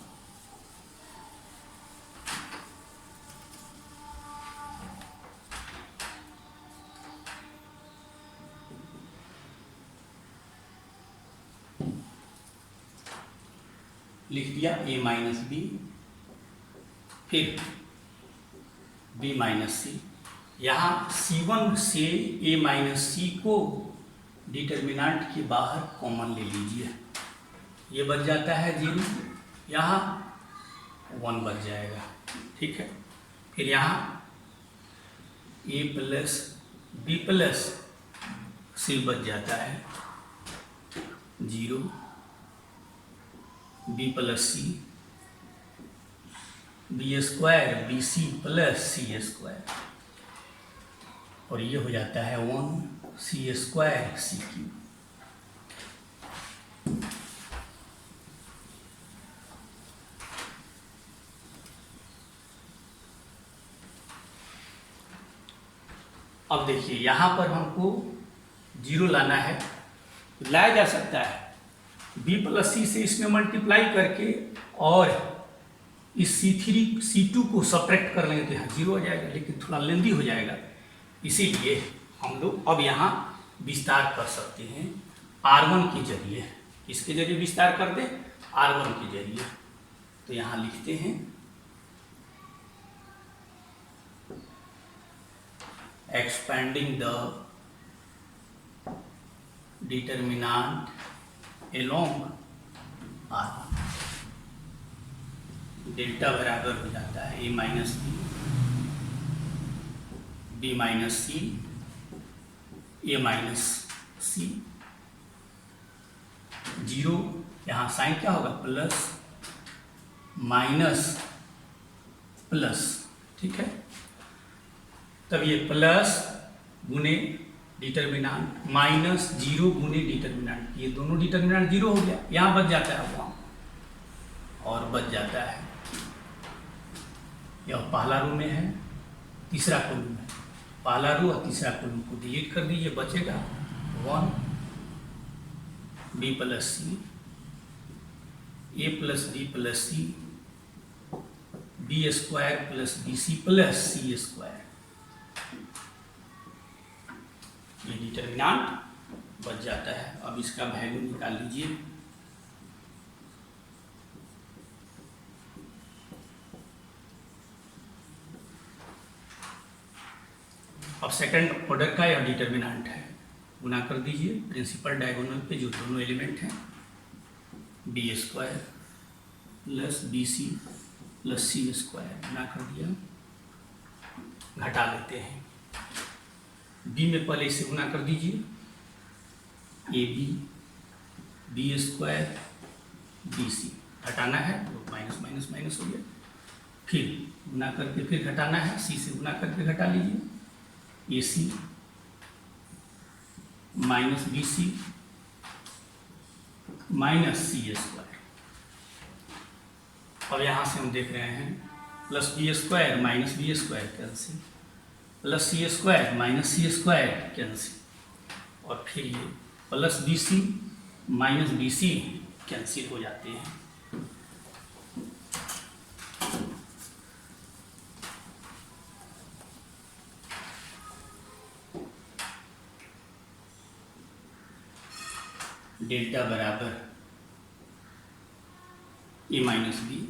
लिख दिया a माइनस बी, फिर b माइनस सी, यहाँ C1 से a माइनस सी को डिटर्मिनेंट के बाहर कॉमन ले लीजिए, ये बच जाता है 0, यहाँ 1 बच जाएगा, ठीक है। फिर यहाँ a plus B plus c बच जाता है 0, b plus c, b square B C plus सी स्क्वायर, और ये हो जाता है 1 सी स्क्वायर सी क्यूब। अब देखिए यहाँ पर हमको 0 लाना है, लाया जा सकता है b प्लस सी से इसमें मल्टीप्लाई करके और इस C2 को सब्ट्रैक्ट कर लेंगे तो यहाँ 0 हो जाएगा, लेकिन थोड़ा लेंदी हो जाएगा, इसीलिए हम लोग अब यहाँ विस्तार कर सकते हैं R1 के जरिए। किसके जरिए विस्तार कर दें? R1 के जरिए। तो यहाँ लिखते हैं expanding the determinant along R1, delta बराबर हो जाता है a minus b minus C, a minus c, 0, यहाँ साइन क्या होगा प्लस माइनस प्लस, ठीक है। तब ये प्लस गुने डिटर्मिनेंट माइनस 0 गुने डिटर्मिनेंट, ये दोनों डिटर्मिनेंट 0 हो गया, यहाँ बच जाता है 1 और बच जाता है, यह पहला रो में है, तीसरा कॉलम है, पहला रो और तीसरा कॉलम को डिलीट कर दीजिए, बचेगा 1 बी प्लस सी, ए plus B plus c, b square plus B C plus सी स्क्वायर, ये डिटर्मिनेंट बच जाता है। अब इसका वैल्यू निकाल लीजिए, अब सेकंड ऑर्डर का यह डिटर्मिनेंट है, गुना कर दीजिए प्रिंसिपल डायगोनल पे जो दोनों एलिमेंट हैं, b square plus B C plus सी स्क्वायर, गुना कर दिया, घटा लेते हैं, बी में पहले इसे गुना कर दीजिए, A B B square B C, घटाना है तो माइनस माइनस माइनस हो गया, फिर गुना करके फिर घटाना है, सी से गुना करके घटा लीजिए, a c minus b c minus C square. अब यहाँ से हम देख रहे हैं plus B square minus B square cancel, plus सी स्क्वायर माइनस सी स्क्वायर कैंसिल, और फिर ये plus B c minus b c cancel हो जाते हैं। डेल्टा बराबर a minus B,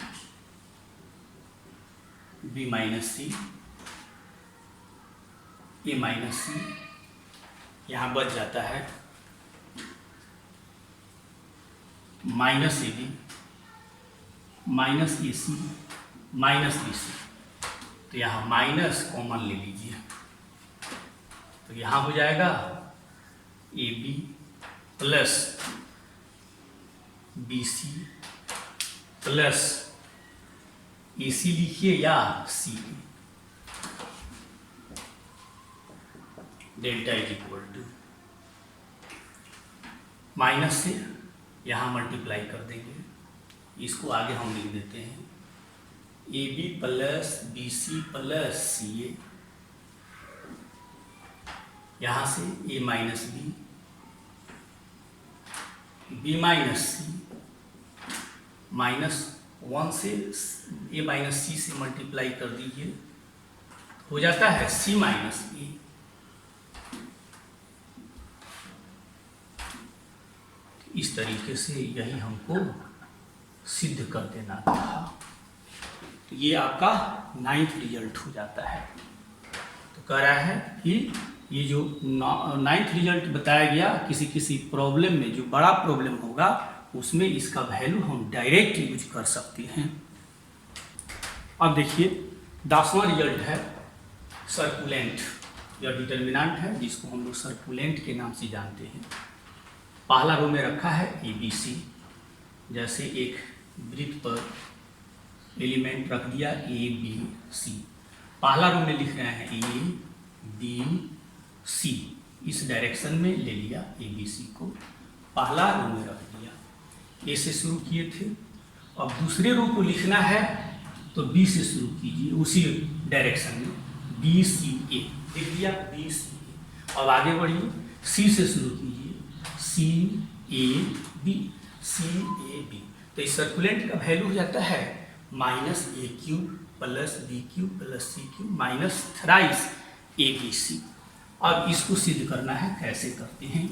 B minus C, a minus c, यहाँ बच जाता है minus a b, minus a c, minus b सी। तो यहाँ माइनस कॉमन ले लीजिए, तो यहाँ हो जाएगा a B plus B C plus a c लिखिए या c, delta is equal to minus से यहाँ मल्टीप्लाई कर देंगे, इसको आगे हम लिख देते हैं a B plus B C plus C a, यहाँ से a minus B, B minus c, minus 1 से ए माइनस सी से मल्टीप्लाई कर दीजिए, हो जाता है सी माइनस ए। इस तरीके से यही हमको सिद्ध कर देना था। तो ये आपका 9th रिजल्ट हो जाता है। तो कह रहा है कि ये जो 9th रिजल्ट बताया गया, किसी किसी प्रॉब्लम में जो बड़ा प्रॉब्लम होगा उसमें इसका वैल्यू हम डायरेक्ट यूज कर सकते हैं। अब देखिए 10वां रिजल्ट है सर्कुलेंट, यह डिटर्मिनेंट है जिसको हम लोग सर्कुलेंट के नाम से जानते हैं। पहला रो में रखा है ए बी सी, जैसे एक वृत्त पर एलिमेंट रख दिया ए बी सी, पहला रो में लिख रहे हैं ए बी सी, इस डायरेक्शन में ले लिया ए बी सी को, पहला रो में रख दिया, ए से शुरू किए थे। अब दूसरे रो को लिखना है तो बी से शुरू कीजिए, उसी डायरेक्शन में बी सी ए लिख दिया, बी सी ए। अब आगे बढ़िए, सी से शुरू कीजिए, सी a B, C a B. तो इस सर्कुलेंट का वैल्यू हो जाता है minus A cube plus B cube plus C cube minus thrice A B C. अब इसको सिद्ध करना है, कैसे करते हैं।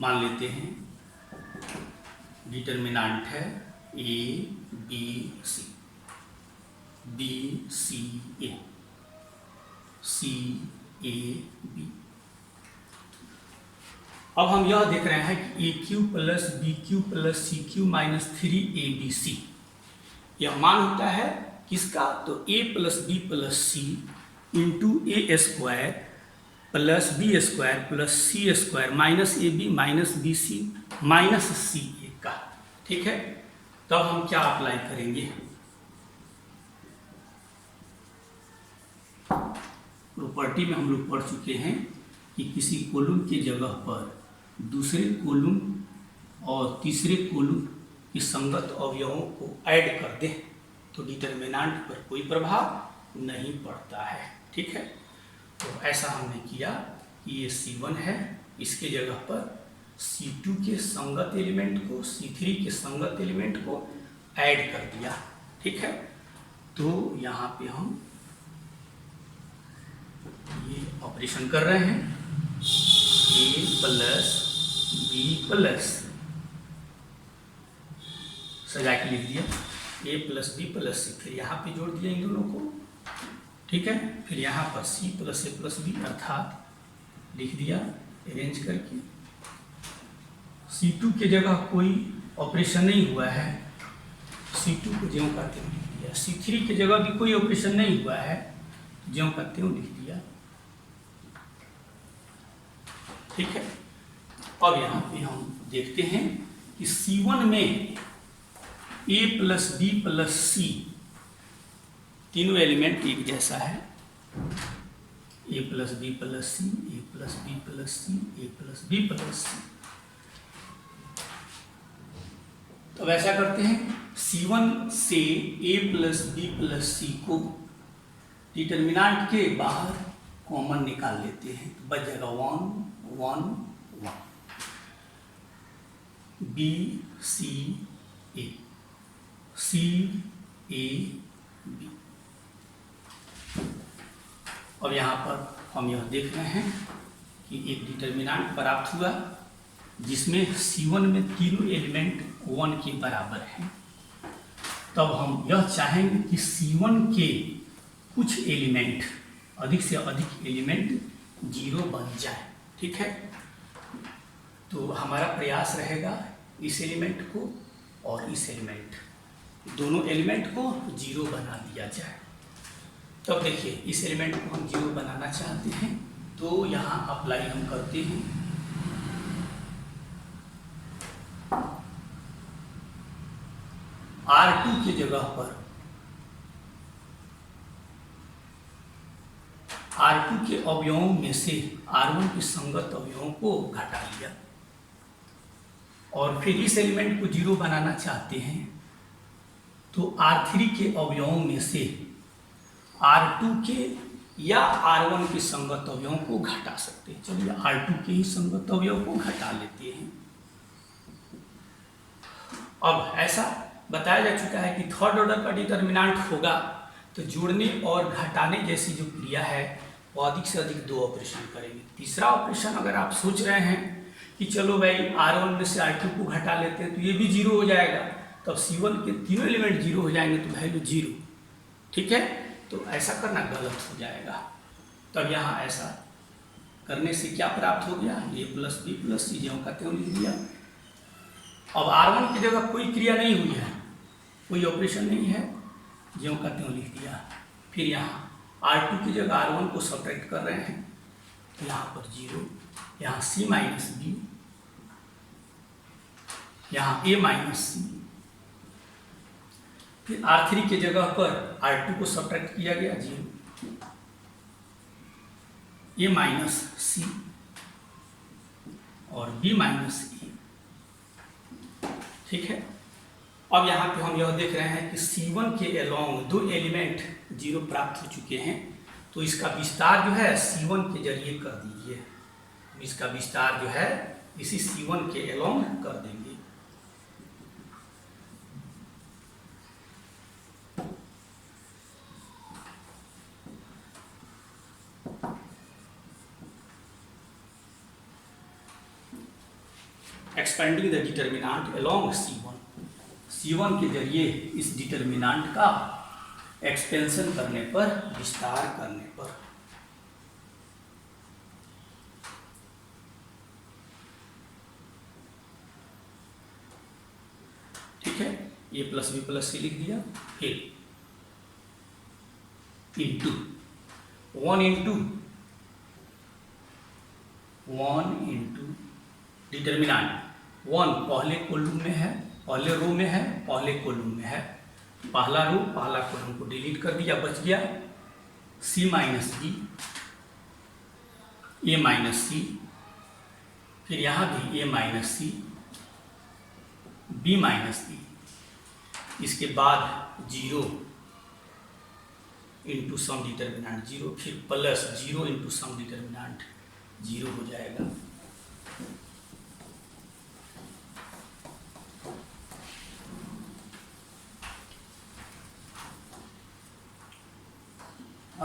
मान लेते हैं डिटर्मिनेंट है a B c, b C a, c a b. अब हम यह देख रहे हैं कि a cube plus b cube plus c cube minus 3 a B c, यह मान होता है किसका, तो a plus B plus C into a square plus B square plus C square minus a b minus b c minus C a का। ठीक है, तब हम क्या अप्लाई करेंगे, प्रॉपर्टी में हम लोग पढ़ चुके हैं कि किसी कॉलम के जगह पर दूसरे कॉलम और तीसरे कॉलम की संगत अवयवों को ऐड कर दें तो डिटर्मिनेंट पर कोई प्रभाव नहीं पड़ता है। ठीक है, तो ऐसा हमने किया कि ये C1 है, इसके जगह पर C2 के संगत एलिमेंट को C3 के संगत एलिमेंट को ऐड कर दिया। ठीक है, तो यहाँ पे हम ये ऑपरेशन कर रहे हैं, A प्लस B प्लस, सजा के लिख दिया A plus B plus C, फिर यहाँ पे जोड़ दिया इन दोनों को। ठीक है, फिर यहाँ पर C plus A plus B अर्थात लिख दिया अरेंज करके। C2 के जगह कोई ऑपरेशन नहीं हुआ है, C2 को ज्यों का त्यों लिख दिया। C3 के जगह भी कोई ऑपरेशन नहीं हुआ है, ज्यों का त्यों लिख दिया। ठीक है, अब यहाँ पे हम देखते हैं कि C1 में A plus B plus C तीनों एलिमेंट एक जैसा है, ए प्लस बी प्लस सी, ए प्लस बी प्लस सी, ए प्लस बी प्लस सी। तो ऐसा करते हैं, C1 से ए प्लस बी प्लस सी को डिटर्मिनेंट के बाहर कॉमन निकाल लेते हैं, तो बच जाएगा 1 1 1, B C a, c a b. अब यहाँ पर हम यह देख रहे हैं कि एक डिटर्मिनेंट प्राप्त हुआ जिसमें C1 में तीनों एलिमेंट 1 के बराबर हैं। तब हम यह चाहेंगे कि C1 के कुछ एलिमेंट, अधिक से अधिक एलिमेंट 0 बन जाए। ठीक है, तो हमारा प्रयास रहेगा इस एलिमेंट को और इस एलिमेंट, दोनों एलिमेंट को 0 बना दिया जाए। तब देखिए इस एलिमेंट को हम 0 बनाना चाहते हैं तो यहाँ अप्लाई हम करते हैं। R2 की जगह पर R2 के अवयवों में से R1 के संगत अवयवों को घटा लिया और फिर इस एलिमेंट को 0 बनाना चाहते हैं तो R3 के अवयवों में से R2 के या R1 के संगत अवयवों को घटा सकते हैं। चलिए R2 के ही संगत अवयव को घटा लेते हैं। अब ऐसा बताया जा चुका है कि थर्ड ऑर्डर का डिटर्मिनेंट होगा तो जोड़ने और घटाने जैसी जो क्रिया है वो अधिक से अधिक 2 ऑपरेशन करेंगे। तीसरा ऑपरेशन अगर आप सोच रहे हैं कि चलो भाई R1 में से R2 को घटा लेते हैं तो ये भी 0 हो जाएगा, तब C1 के तीनों एलिमेंट 0 हो जाएंगे तो वैल्यू 0। ठीक है, तो ऐसा करना गलत हो जाएगा। तब यहाँ ऐसा करने से क्या प्राप्त हो गया, A plus B plus C ज्यों का त्यों लिख दिया। अब R1 की जगह कोई क्रिया नहीं हुई है, कोई ऑपरेशन नहीं है, ज्यों का त्यों लिख दिया। फिर यहाँ R2 की जगह R1 को सब्ट्रैक्ट कर रहे हैं तो यहाँ पर 0, यहाँ C माइनस B, यहाँ A माइनस C। फिर R3 के जगह पर R2 को सब्ट्रैक्ट किया गया 0, A माइनस C और B माइनस E। ठीक है, अब यहाँ पे हम यह देख रहे हैं कि C1 के अलोंग 2 एलिमेंट 0 प्राप्त हो चुके हैं, तो इसका विस्तार जो है C1 के जरिए कर दीजिए। इसका विस्तार जो है इसी C1 के अलोंग कर देंगे। Expanding the determinant along C1 के जरिए इस डिटर्मिनेंट का एक्सपेंशन करने पर, विस्तार करने पर। ठीक है, A plus B plus C लिख दिया। फिर इंटू 1 इंटू डिटर्मिनेंट 1 पहले कॉलम में है, पहले रो में है, पहले कॉलम में है, पहला रो पहला कॉलम को डिलीट कर दिया, बच गया C minus B, A minus C, फिर यहाँ भी A minus C, B minus E। इसके बाद 0 इंटू सम डिटर्मिनेंट 0, फिर प्लस 0 इंटू सम डिटर्मिनेंट 0 हो जाएगा।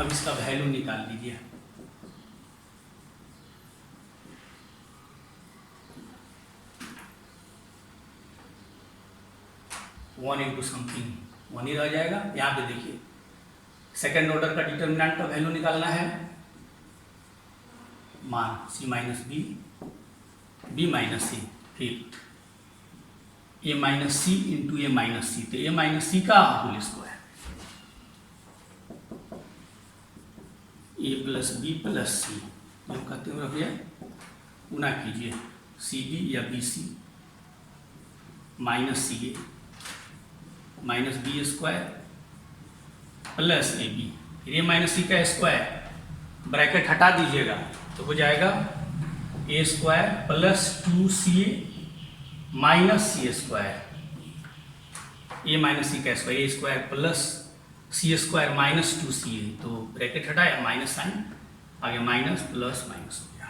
अब इसका वैल्यू निकाल लीजिए। वन इंटू समथिंग 1 ही रह जाएगा। यहाँ पे देखिए सेकेंड ऑर्डर का डिटर्मिनेंट का वैल्यू निकालना है, मान C minus B, B minus C, फिर A minus C into A minus C, तो A माइनस C का whole square, A plus B plus C जो कहते हुए रखिए, गुना कीजिए CB या BC minus CA minus B square plus AB, फिर A माइनस C का स्क्वायर, ब्रैकेट हटा दीजिएगा तो हो जाएगा A square plus 2CA minus C square, A minus C का square, A square plus C square minus 2CA, तो bracket हटाया माइनस साइन आगे, माइनस प्लस माइनस हो गया।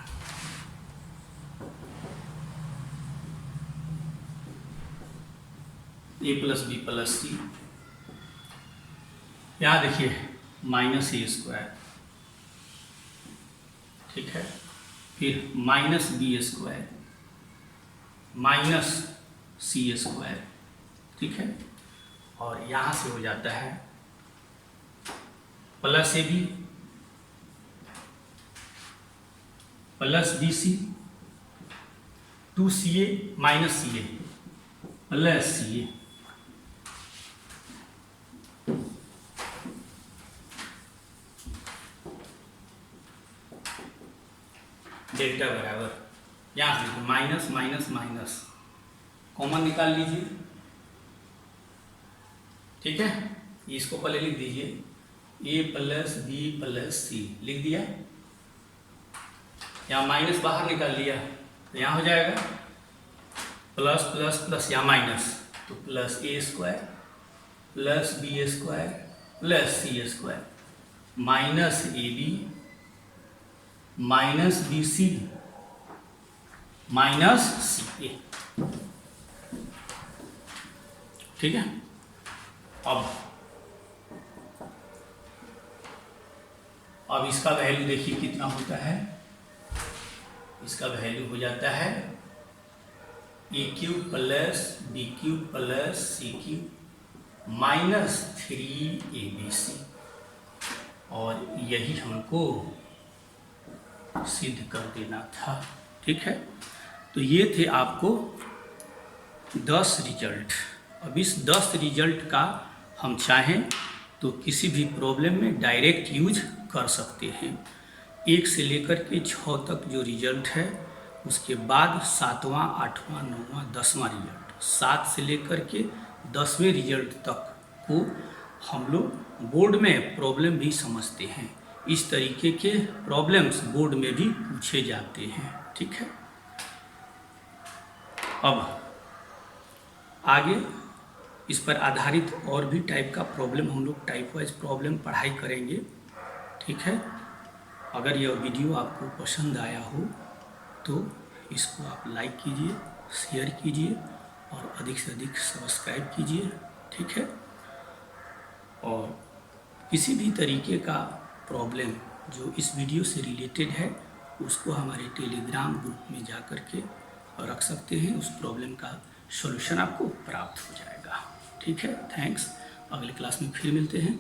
A plus B plus C, यहाँ देखिए माइनस A स्क्वायर ठीक है। फिर माइनस बी स्क्वायर माइनस सी स्क्वायर, ठीक है। और यहाँ से हो जाता है plus A B plus B C, 2ca minus C A plus C A, delta बराबर यहाँ से माइनस माइनस माइनस कॉमन निकाल लीजिए, ठीक है। इसको पहले लिख दीजिए ए प्लस बी प्लस सी, लिख दिया। यहाँ माइनस बाहर निकाल लिया तो यहाँ हो जाएगा प्लस प्लस प्लस या माइनस, तो plus a square plus B square plus C square minus a b minus b c minus C a, ठीक है। अब इसका वैल्यू देखिए कितना होता है। इसका वैल्यू हो जाता है a cube plus B cube plus C cube minus 3abc, और यही हमको सिद्ध कर देना था, ठीक है। तो ये थे आपको 10 रिजल्ट। अब इस 10 रिजल्ट का हम चाहें तो किसी भी प्रॉब्लम में डायरेक्ट यूज कर सकते हैं। 1 से लेकर के 6 तक जो रिजल्ट है, उसके बाद 7वां 8वां 9वां 10वां रिजल्ट, 7 से लेकर के 10वें रिजल्ट तक को हम लोग बोर्ड में प्रॉब्लम भी समझते हैं। इस तरीके के प्रॉब्लम्स बोर्ड में भी पूछे जाते हैं, ठीक है। अब आगे इस पर आधारित और भी टाइप का प्रॉब्लम हम लोग टाइप वाइज प्रॉब्लम पढ़ाई करेंगे, ठीक है। अगर यह वीडियो आपको पसंद आया हो तो इसको आप लाइक कीजिए, शेयर कीजिए और अधिक से अधिक सब्सक्राइब कीजिए, ठीक है। और किसी भी तरीके का प्रॉब्लम जो इस वीडियो से रिलेटेड है, उसको हमारे टेलीग्राम ग्रुप में जा कर के रख सकते हैं। उस प्रॉब्लम का सॉल्यूशन आपको प्राप्त हो जाएगा, ठीक है। थैंक्स। अगले क्लास में फिर मिलते हैं।